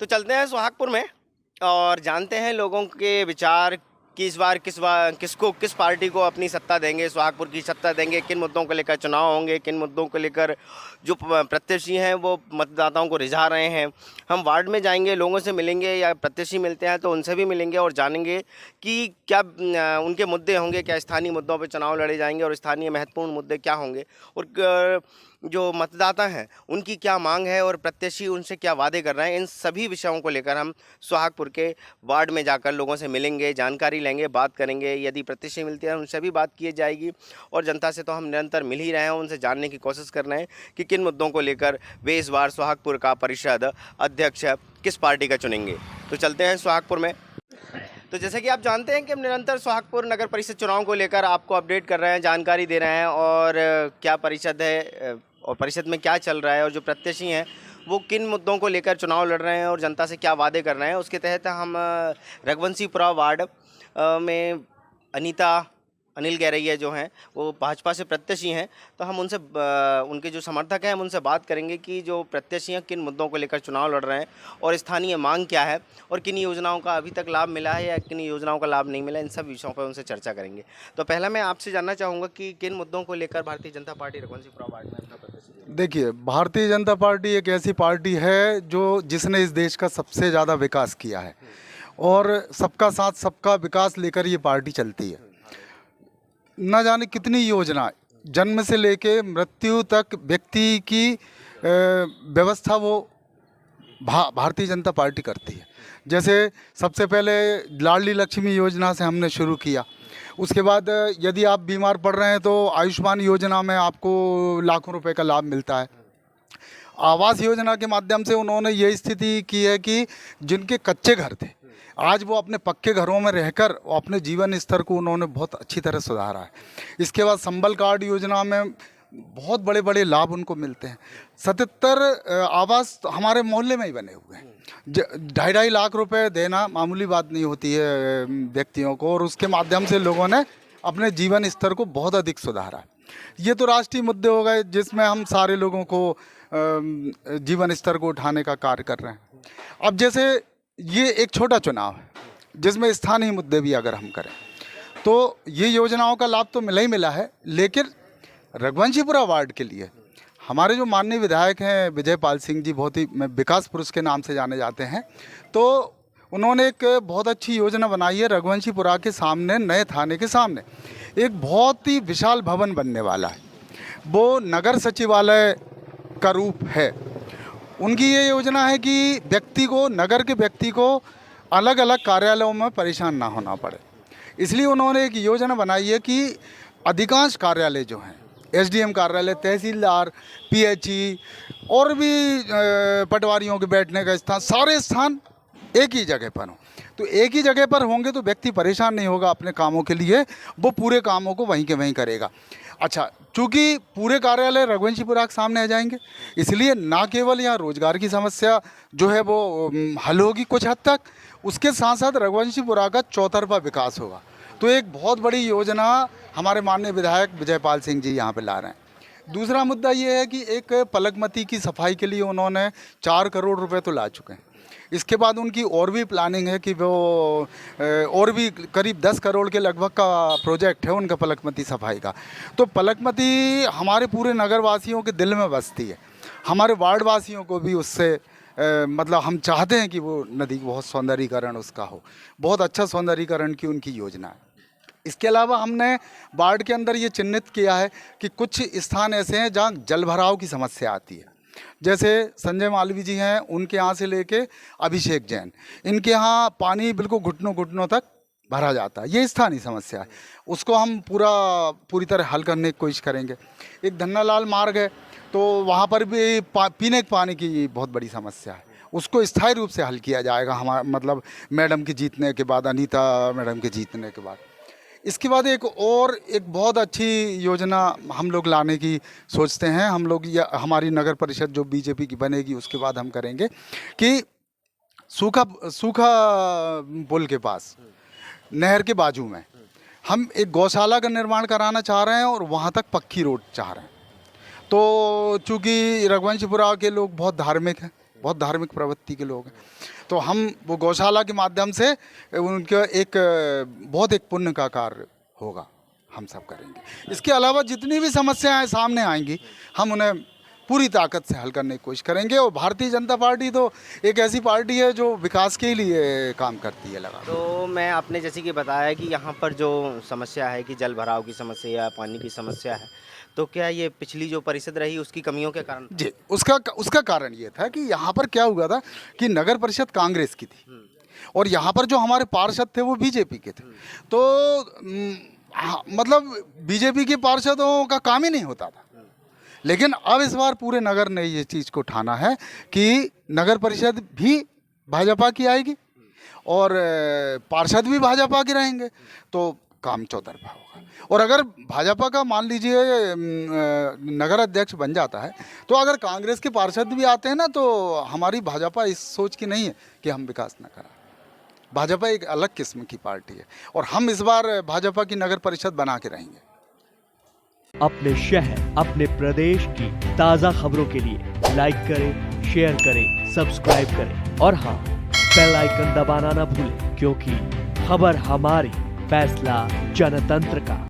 तो चलते हैं सुहागपुर में और जानते हैं लोगों के विचार कि इस बार किस पार्टी को अपनी सत्ता देंगे, सुहागपुर की सत्ता देंगे, किन मुद्दों को लेकर चुनाव होंगे, किन मुद्दों को लेकर जो प्रत्याशी हैं वो मतदाताओं को रिझा रहे हैं। हम वार्ड में जाएंगे, लोगों से मिलेंगे या प्रत्याशी मिलते हैं तो उनसे भी मिलेंगे और जानेंगे कि क्या उनके मुद्दे होंगे, क्या स्थानीय मुद्दों पर चुनाव लड़े जाएंगे और स्थानीय महत्वपूर्ण मुद्दे क्या होंगे और जो मतदाता हैं उनकी क्या मांग है और प्रत्याशी उनसे क्या वादे कर रहे हैं। इन सभी विषयों को लेकर हम सुहागपुर के वार्ड में जाकर लोगों से मिलेंगे, जानकारी लेंगे, बात करेंगे। यदि प्रत्याशी मिलते हैं उनसे भी बात की जाएगी और जनता से तो हम निरंतर मिल ही रहे हैं, उनसे जानने की कोशिश कर रहे हैं कि किन मुद्दों को लेकर वे इस बार सुहागपुर का परिषद अध्यक्ष किस पार्टी का चुनेंगे। तो चलते हैं सुहागपुर में। तो जैसे कि आप जानते हैं कि हम निरंतर सुहागपुर नगर परिषद चुनाव को लेकर आपको अपडेट कर रहे हैं, जानकारी दे रहे हैं और क्या परिषद है और परिषद में क्या चल रहा है और जो प्रत्याशी हैं वो किन मुद्दों को लेकर चुनाव लड़ रहे हैं और जनता से क्या वादे कर रहे हैं। उसके तहत हम रघुवंशीपुरा वार्ड में अनिल गैरैया जो हैं वो भाजपा से प्रत्याशी हैं, तो हम उनसे उनके जो समर्थक हैं हम उनसे बात करेंगे कि जो प्रत्याशी हैं किन मुद्दों को लेकर चुनाव लड़ रहे हैं और स्थानीय मांग क्या है और किन योजनाओं का अभी तक लाभ मिला है या किन योजनाओं का लाभ नहीं मिला, इन सब विषयों पर उनसे चर्चा करेंगे। तो पहला मैं आपसे जानना चाहूँगा कि किन मुद्दों को लेकर भारतीय जनता पार्टी रघुवंशीपुरा वार्ड में अपना प्रत्याशी। देखिए, भारतीय जनता पार्टी एक ऐसी पार्टी है जिसने इस देश का सबसे ज़्यादा विकास किया है और सबका साथ सबका विकास लेकर ये पार्टी चलती है। न जाने कितनी योजना जन्म से लेके मृत्यु तक व्यक्ति की व्यवस्था वो भारतीय जनता पार्टी करती है। जैसे सबसे पहले लाडली लक्ष्मी योजना से हमने शुरू किया, उसके बाद यदि आप बीमार पड़ रहे हैं तो आयुष्मान योजना में आपको लाखों रुपए का लाभ मिलता है। आवास योजना के माध्यम से उन्होंने ये स्थिति की है कि जिनके कच्चे घर थे आज वो अपने पक्के घरों में रहकर अपने जीवन स्तर को उन्होंने बहुत अच्छी तरह सुधारा है। इसके बाद संबल कार्ड योजना में बहुत बड़े बड़े लाभ उनको मिलते हैं। 77 आवास हमारे मोहल्ले में ही बने हुए हैं। 2.5 लाख रुपए देना मामूली बात नहीं होती है व्यक्तियों को और उसके माध्यम से लोगों ने अपने जीवन स्तर को बहुत अधिक सुधारा है। ये तो राष्ट्रीय मुद्दे हो गए जिसमें हम सारे लोगों को जीवन स्तर को उठाने का कार्य कर रहे हैं। अब जैसे ये एक छोटा चुनाव है जिसमें स्थानीय मुद्दे भी अगर हम करें तो ये योजनाओं का लाभ तो मिला ही मिला है, लेकिन रघुवंशीपुरा वार्ड के लिए हमारे जो माननीय विधायक हैं विजयपाल सिंह जी, बहुत ही विकास पुरुष के नाम से जाने जाते हैं, तो उन्होंने एक बहुत अच्छी योजना बनाई है। रघुवंशीपुरा के सामने, नए थाने के सामने एक बहुत ही विशाल भवन बनने वाला है, वो नगर सचिवालय का रूप है। उनकी ये योजना है कि नगर के व्यक्ति को अलग अलग कार्यालयों में परेशान ना होना पड़े। इसलिए उन्होंने एक योजना बनाई है कि अधिकांश कार्यालय जो हैं, एसडीएम कार्यालय, तहसीलदार, पीएचई और भी पटवारियों के बैठने का स्थान, सारे स्थान एक ही जगह पर हों। तो एक ही जगह पर होंगे तो व्यक्ति परेशान नहीं होगा अपने कामों के लिए, वो पूरे कामों को वहीं के वहीं करेगा। अच्छा, चूँकि पूरे कार्यालय रघुवंशीपुरा के सामने आ जाएंगे, इसलिए ना केवल यहाँ रोजगार की समस्या जो है वो हल होगी कुछ हद तक, उसके साथ साथ रघुवंशीपुरा का चौतरफा विकास होगा। तो एक बहुत बड़ी योजना हमारे माननीय विधायक विजयपाल सिंह जी यहाँ पे ला रहे हैं। दूसरा मुद्दा ये है कि एक पलकमती की सफाई के लिए उन्होंने 4 करोड़ रुपए तो ला चुके हैं। इसके बाद उनकी और भी प्लानिंग है कि वो और भी करीब 10 करोड़ के लगभग का प्रोजेक्ट है उनका पलकमती सफाई का। तो पलकमती हमारे पूरे नगरवासियों के दिल में बसती है, हमारे वार्ड वासियों को भी उससे मतलब हम चाहते हैं कि वो नदी बहुत सौंदर्यीकरण उसका हो, बहुत अच्छा सौंदर्यीकरण की उनकी योजना है। इसके अलावा हमने वार्ड के अंदर ये चिन्हित किया है कि कुछ स्थान ऐसे हैं जहाँ जल भराव की समस्या आती है। जैसे संजय मालवी जी हैं, उनके यहाँ से लेके अभिषेक जैन, इनके यहाँ पानी बिल्कुल घुटनों घुटनों तक भरा जाता है। ये स्थानीय समस्या है, उसको हम पूरी तरह हल करने की कोशिश करेंगे। एक धन्नालाल मार्ग है, तो वहाँ पर भी पीने के पानी की बहुत बड़ी समस्या है, उसको स्थायी रूप से हल किया जाएगा हमारा मतलब मैडम के जीतने के बाद, अनीता मैडम के जीतने के बाद। इसके बाद एक बहुत अच्छी योजना हम लोग लाने की सोचते हैं। हम लोग या हमारी नगर परिषद जो बीजेपी की बनेगी उसके बाद हम करेंगे कि सूखा पुल के पास नहर के बाजू में हम एक गौशाला का निर्माण कराना चाह रहे हैं और वहाँ तक पक्की रोड चाह रहे हैं। तो चूँकि रघुवंशीपुरा के लोग बहुत धार्मिक हैं, बहुत धार्मिक प्रवृत्ति के लोग हैं। तो हम वो गौशाला के माध्यम से उनका एक बहुत एक पुण्य का कार्य होगा, हम सब करेंगे। इसके अलावा जितनी भी समस्याएं सामने आएंगी हम उन्हें पूरी ताकत से हल करने की कोशिश करेंगे। और भारतीय जनता पार्टी तो एक ऐसी पार्टी है जो विकास के लिए काम करती है लगा। तो मैं आपने जैसे कि बताया कि यहाँ पर जो समस्या है कि जल भराव की समस्या, पानी की समस्या है, तो क्या ये पिछली जो परिषद रही उसकी कमियों के कारण? जी, उसका कारण ये था कि यहाँ पर क्या हुआ था कि नगर परिषद कांग्रेस की थी और यहाँ पर जो हमारे पार्षद थे वो बीजेपी के थे। तो मतलब बीजेपी के पार्षदों का काम ही नहीं होता था। लेकिन अब इस बार पूरे नगर ने ये चीज़ को ठाना है कि नगर परिषद भी भाजपा की आएगी और पार्षद भी भाजपा के रहेंगे, तो काम चौतरफा होगा। और अगर भाजपा का मान लीजिए नगर अध्यक्ष बन जाता है, तो अगर कांग्रेस के पार्षद भी आते हैं ना, तो हमारी भाजपा इस सोच की नहीं है कि हम विकास न करें। भाजपा एक अलग किस्म की पार्टी है और हम इस बार भाजपा की नगर परिषद बना के रहेंगे। अपने शहर, अपने प्रदेश की ताज़ा खबरों के लिए लाइक करें, शेयर करें, सब्सक्राइब करें और हाँ, बेल आइकन दबाना ना भूलें, क्योंकि खबर हमारी, फैसला जनतंत्र का।